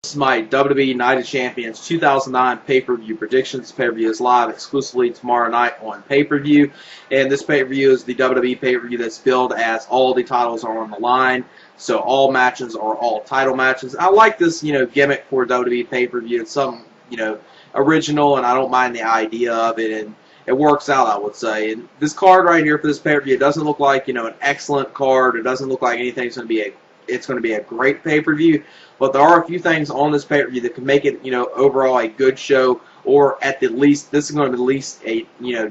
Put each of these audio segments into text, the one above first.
This is my WWE Night of Champions 2009 pay-per-view predictions. Pay-per-view is live exclusively tomorrow night on pay-per-view. And this pay-per-view is the WWE pay-per-view that's billed as all the titles are on the line. So all matches are all title matches. I like this, gimmick for WWE pay-per-view. It's something, original, and I don't mind the idea of it. And it works out, I would say. And this card right here for this pay-per-view doesn't look like, an excellent card. It doesn't look like anything's going to be a great pay-per-view, but there are a few things on this pay-per-view that can make it, overall a good show, or at the least, this is going to be at least a,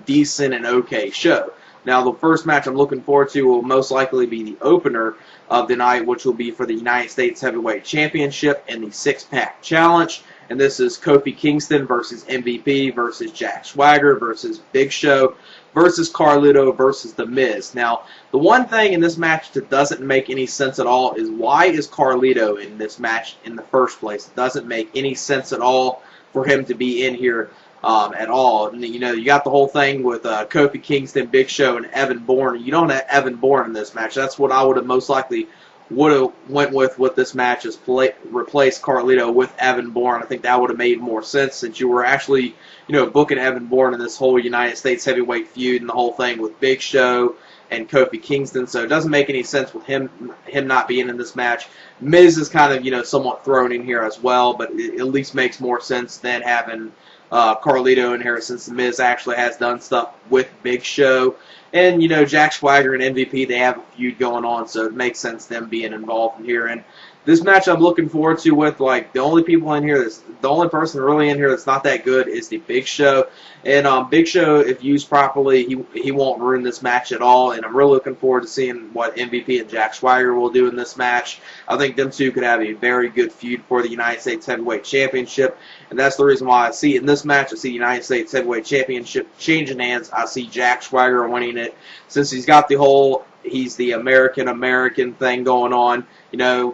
decent and okay show. Now, the first match I'm looking forward to will most likely be the opener of the night, which will be for the United States Heavyweight Championship and the Six-Pack Challenge. And this is Kofi Kingston versus MVP versus Jack Swagger versus Big Show versus Carlito versus The Miz. Now, the one thing in this match that doesn't make any sense at all is why is Carlito in this match in the first place? It doesn't make any sense at all for him to be in here at all. And, you got the whole thing with Kofi Kingston, Big Show, and Evan Bourne. You don't have Evan Bourne in this match. That's what I would have most likely went with this match, is replace Carlito with Evan Bourne. I think that would have made more sense, since you were actually, booking Evan Bourne in this whole United States heavyweight feud and the whole thing with Big Show and Kofi Kingston. So it doesn't make any sense with him not being in this match. Miz is kind of, somewhat thrown in here as well, but it at least makes more sense than having Carlito in here, since The Miz actually has done stuff with Big Show. And, Jack Swagger and MVP, they have a feud going on, so it makes sense them being involved in here. And this match I'm looking forward to with, the only people in here, the only person really in here that's not that good is the Big Show. And Big Show, if used properly, he won't ruin this match at all. And I'm really looking forward to seeing what MVP and Jack Swagger will do in this match. I think them two could have a very good feud for the United States Heavyweight Championship. And that's the reason why I see in this match, I see the United States Heavyweight Championship changing hands. I see Jack Swagger winning it, since he's got the whole, he's the American thing going on.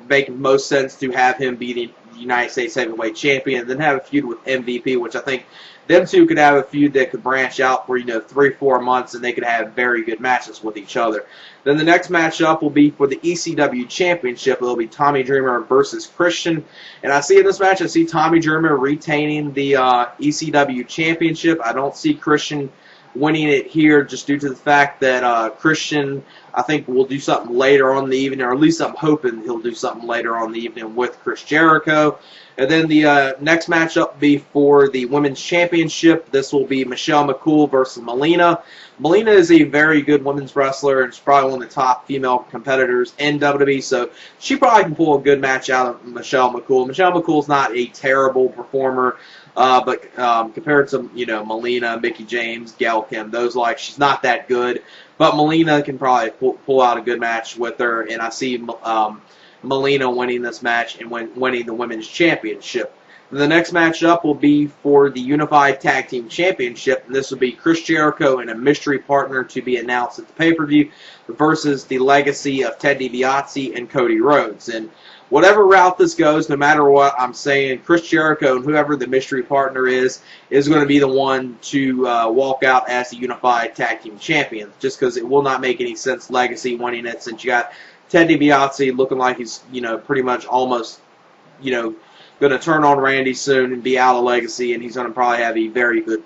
Making most sense to have him be the United States Heavyweight Champion, and then have a feud with MVP, which I think them two could have a feud that could branch out for, 3-4 months, and they could have very good matches with each other. Then the next matchup will be for the ECW Championship. It'll be Tommy Dreamer versus Christian. And I see in this match, I see Tommy Dreamer retaining the ECW Championship. I don't see Christian winning it here, just due to the fact that Christian, I think, will do something later on in the evening, or at least I'm hoping he'll do something later on in the evening with Chris Jericho. And then the next matchup will be for the Women's Championship. This will be Michelle McCool versus Melina. Melina is a very good women's wrestler, and she's probably one of the top female competitors in WWE, so she probably can pull a good match out of Michelle McCool. Michelle McCool's not a terrible performer, but compared to, Melina, Mickie James, Gail Kim, she's not that good. But Melina can probably pull out a good match with her, and I see Melina winning this match and winning the Women's Championship. The next matchup will be for the Unified Tag Team Championship, and this will be Chris Jericho and a mystery partner to be announced at the pay-per-view versus the legacy of Ted DiBiase and Cody Rhodes. And whatever route this goes, no matter what, I'm saying Chris Jericho and whoever the mystery partner is going to be the one to walk out as the Unified Tag Team Champions, just because it will not make any sense Legacy winning it, since you got Ted DiBiase looking like he's, pretty much almost, going to turn on Randy soon and be out of Legacy, and he's going to probably have a very good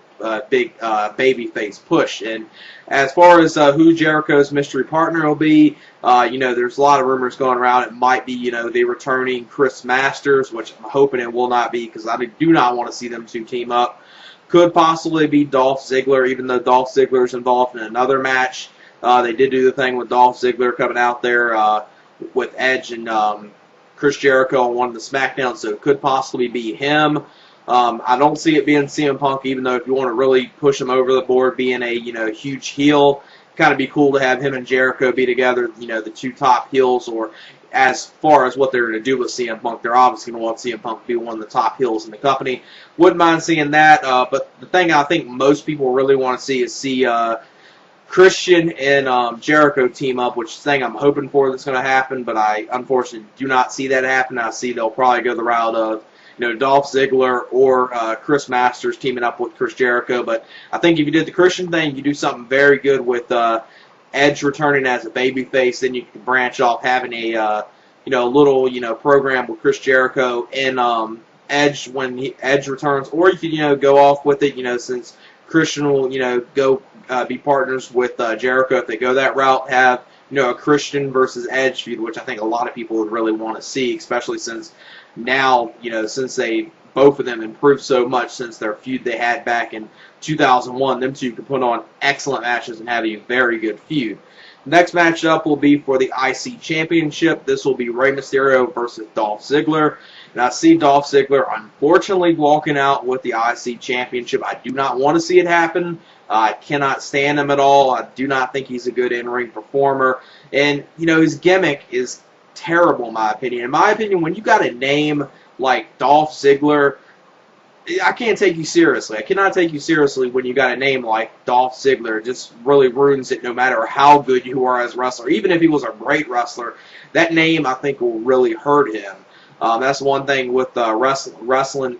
big babyface push. And as far as who Jericho's mystery partner will be, there's a lot of rumors going around. It might be, the returning Chris Masters, which I'm hoping it will not be, because I do not want to see them two team up. Could possibly be Dolph Ziggler, even though Dolph Ziggler is involved in another match. They did do the thing with Dolph Ziggler coming out there with Edge and Chris Jericho on one of the SmackDowns, so it could possibly be him. I don't see it being CM Punk, even though if you want to really push him over the board, being a huge heel, kind of be cool to have him and Jericho be together, the two top heels. Or as far as what they're going to do with CM Punk, they're obviously going to want CM Punk to be one of the top heels in the company. Wouldn't mind seeing that, but the thing I think most people really want to see is Christian and Jericho team up, which is the thing I'm hoping for that's going to happen, but I unfortunately do not see that happen. I see they'll probably go the route of Dolph Ziggler or Chris Masters teaming up with Chris Jericho. But I think if you did the Christian thing, you do something very good with Edge returning as a babyface, then you can branch off having a little, program with Chris Jericho and Edge when Edge returns, or you could, go off with it, since Christian will, go be partners with Jericho if they go that route, have, a Christian versus Edge feud, which I think a lot of people would really want to see, especially since now, since both of them improved so much since their feud they had back in 2001. Them two could put on excellent matches and have a very good feud. Next matchup will be for the IC Championship. This will be Rey Mysterio versus Dolph Ziggler. And I see Dolph Ziggler unfortunately walking out with the IC Championship. I do not want to see it happen. I cannot stand him at all. I do not think he's a good in-ring performer. And, his gimmick is terrible in my opinion. In my opinion, when you got a name like Dolph Ziggler, I can't take you seriously. I cannot take you seriously when you got a name like Dolph Ziggler. It just really ruins it no matter how good you are as a wrestler. Even if he was a great wrestler, that name I think will really hurt him. That's one thing with wrestling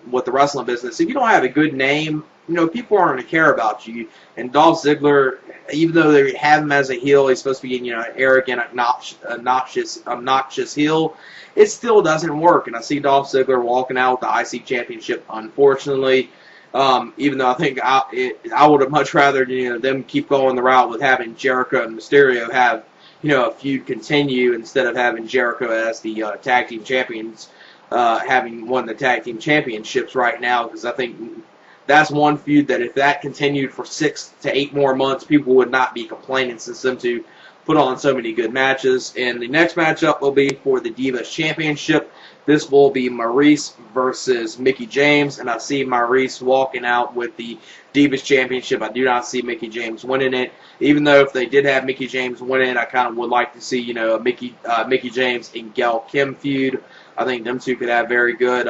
business. If you don't have a good name, people aren't going to care about you. And Dolph Ziggler, even though they have him as a heel, he's supposed to be, an arrogant, obnoxious heel. It still doesn't work. And I see Dolph Ziggler walking out with the IC Championship, unfortunately. Even though I think I would have much rather, them keep going the route with having Jericho and Mysterio have, a feud continue instead of having Jericho as the tag team champions, having won the tag team championships right now, because I think that's one feud that if that continued for 6 to 8 more months, people would not be complaining, since them two put on so many good matches. And the next matchup will be for the Divas Championship. This will be Maurice versus Mickie James, and I see Maurice walking out with the Divas Championship. I do not see Mickie James winning it, even though if they did have Mickie James winning, I kind of would like to see, a Mickie James and Gail Kim feud. I think them two could have very good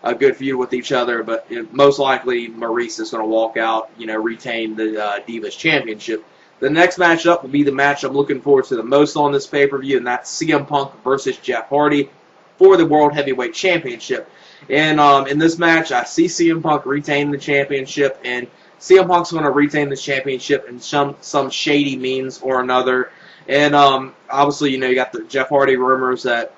a good feud with each other, but most likely Maurice is going to walk out, retain the Divas Championship. The next matchup will be the match I'm looking forward to the most on this pay-per-view, and that's CM Punk versus Jeff Hardy for the World Heavyweight Championship. And in this match, I see CM Punk retain the championship, and CM Punk's going to retain the championship in some shady means or another. And obviously, you got the Jeff Hardy rumors that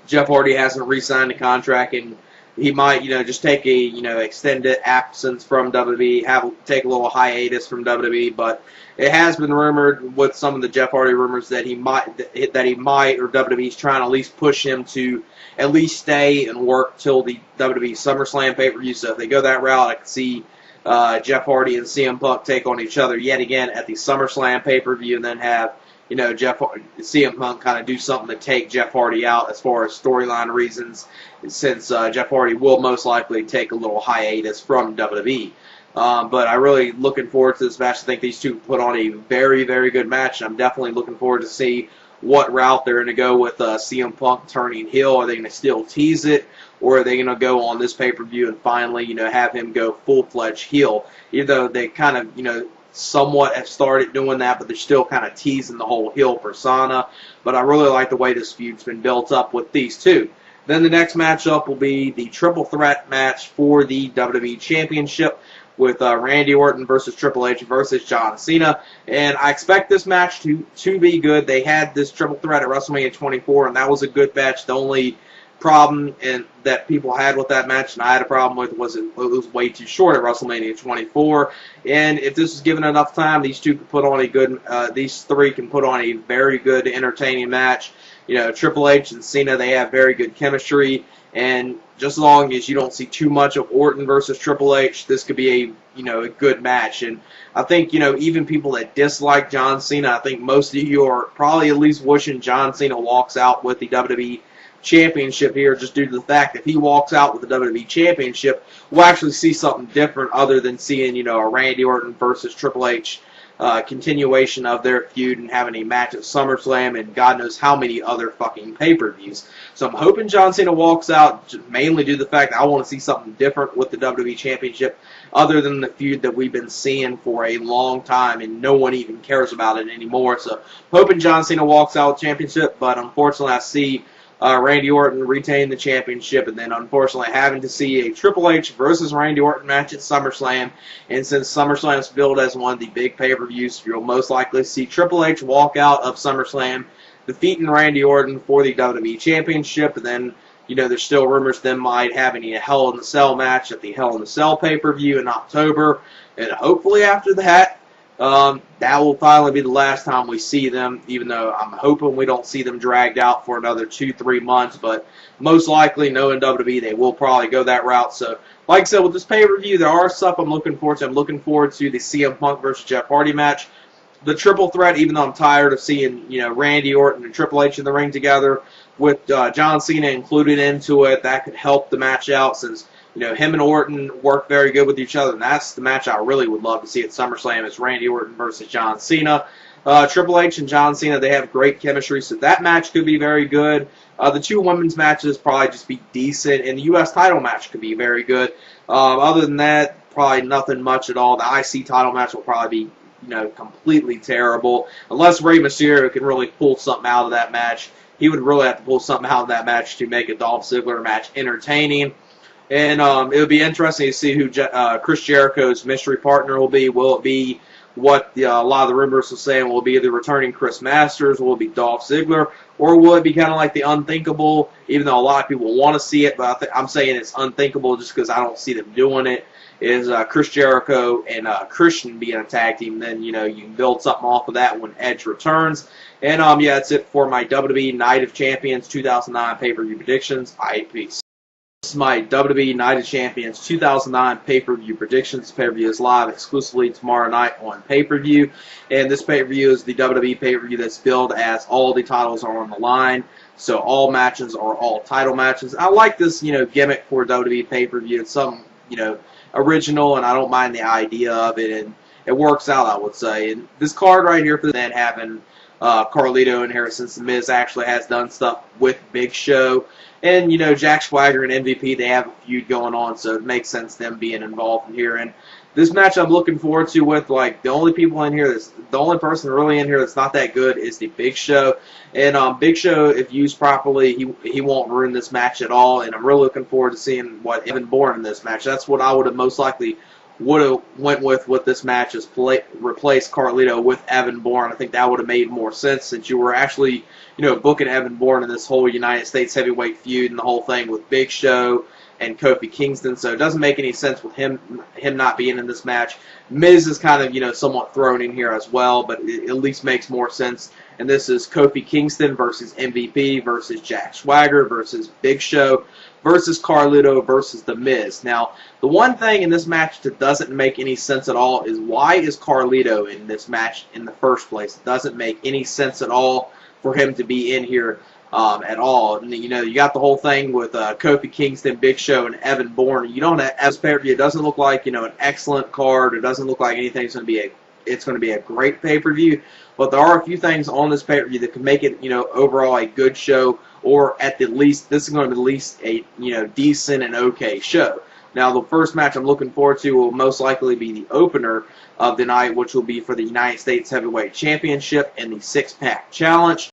Jeff Hardy hasn't re-signed the contract, and he might, just take a, extended absence from WWE, take a little hiatus from WWE. But it has been rumored with some of the Jeff Hardy rumors that he might, or WWE's trying to at least push him to at least stay and work till the WWE SummerSlam pay-per-view. So if they go that route, I could see Jeff Hardy and CM Punk take on each other yet again at the SummerSlam pay-per-view, and then have, CM Punk kind of do something to take Jeff Hardy out as far as storyline reasons, since Jeff Hardy will most likely take a little hiatus from WWE. But I'm really looking forward to this match. I think these two put on a very, very good match, and I'm definitely looking forward to see what route they're going to go with CM Punk turning heel. Are they going to still tease it, or are they going to go on this pay-per-view and finally, have him go full-fledged heel? Even though they kind of, somewhat have started doing that, but they're still kind of teasing the whole heel persona. But I really like the way this feud's been built up with these two. Then the next matchup will be the triple threat match for the WWE Championship, with Randy Orton versus Triple H versus John Cena. And I expect this match to be good. They had this triple threat at WrestleMania 24, and that was a good match. The only problem that people had with that match, and I had a problem with, was it was way too short at WrestleMania 24. And if this was given enough time, these two could put on a good, these three can put on a very good, entertaining match. Triple H and Cena, they have very good chemistry, and just as long as you don't see too much of Orton versus Triple H, this could be a good match. And I think, even people that dislike John Cena, I think most of you are probably at least wishing John Cena walks out with the WWE Championship here, just due to the fact that if he walks out with the WWE Championship, we'll actually see something different other than seeing, a Randy Orton versus Triple H continuation of their feud and having a match at SummerSlam and God knows how many other fucking pay-per-views. So I'm hoping John Cena walks out, mainly due to the fact that I want to see something different with the WWE Championship other than the feud that we've been seeing for a long time and no one even cares about it anymore. So hoping John Cena walks out with the championship, but unfortunately I see Randy Orton retain the championship, and then unfortunately having to see a Triple H versus Randy Orton match at SummerSlam. And since SummerSlam is billed as one of the big pay-per-views, you'll most likely see Triple H walk out of SummerSlam defeating Randy Orton for the WWE Championship. And then, there's still rumors them might having a Hell in a Cell match at the Hell in a Cell pay-per-view in October. And hopefully after that, that will finally be the last time we see them, even though I'm hoping we don't see them dragged out for another 2-3 months. But most likely, knowing WWE, they will probably go that route. So, like I said, with this pay-per-view, there are stuff I'm looking forward to. I'm looking forward to the CM Punk versus Jeff Hardy match. The triple threat, even though I'm tired of seeing, Randy Orton and Triple H in the ring together, with John Cena included into it, that could help the match out since, him and Orton work very good with each other, and that's the match I really would love to see at SummerSlam is Randy Orton versus John Cena. Triple H and John Cena, they have great chemistry, so that match could be very good. The two women's matches probably just be decent, and the U.S. title match could be very good. Other than that, probably nothing much at all. The IC title match will probably be completely terrible. Unless Rey Mysterio can really pull something out of that match. He would really have to pull something out of that match to make a Dolph Ziggler match entertaining. And it would be interesting to see who Chris Jericho's mystery partner will be. Will it be what a lot of the rumors are saying? Will it be the returning Chris Masters? Will it be Dolph Ziggler? Or will it be kind of like the unthinkable, even though a lot of people want to see it, but I'm saying it's unthinkable just because I don't see them doing it, is Chris Jericho and Christian being a tag team. Then, you can build something off of that when Edge returns. And, yeah, that's it for my WWE Night of Champions 2009 pay-per-view predictions. Peace. This is my WWE Night of Champions 2009 pay-per-view predictions. Pay-per-view is live exclusively tomorrow night on pay-per-view. And this pay-per-view is the WWE pay-per-view that's billed as all the titles are on the line. So all matches are all title matches. I like this, gimmick for WWE pay-per-view. It's something, original, and I don't mind the idea of it. And it works out, I would say. And this card right here for the man having Carlito in here, since The Miz actually has done stuff with Big Show. And, Jack Swagger and MVP, they have a feud going on, so it makes sense them being involved in here. And this match I'm looking forward to with, the only people in here, the only person really in here that's not that good is the Big Show. And Big Show, if used properly, he won't ruin this match at all. And I'm really looking forward to seeing what Evan Bourne in this match. That's what I would have most likely went with this match, is replace Carlito with Evan Bourne. I think that would have made more sense, since you were actually, booking Evan Bourne in this whole United States heavyweight feud and the whole thing with Big Show and Kofi Kingston. So it doesn't make any sense with him not being in this match. Miz is kind of, somewhat thrown in here as well, but it at least makes more sense. And this is Kofi Kingston versus MVP versus Jack Swagger versus Big Show versus Carlito versus The Miz. Now, the one thing in this match that doesn't make any sense at all is, why is Carlito in this match in the first place? It doesn't make any sense at all for him to be in here at all. And, you got the whole thing with Kofi Kingston, Big Show, and Evan Bourne. You don't have, as pay-per-view, it doesn't look like, an excellent card. It doesn't look like anything's going to be a great pay-per-view. But there are a few things on this pay-per-view that can make it, overall a good show, or at the least, this is going to be at least a, decent and okay show. Now, the first match I'm looking forward to will most likely be the opener of the night, which will be for the United States Heavyweight Championship and the Six-Pack Challenge.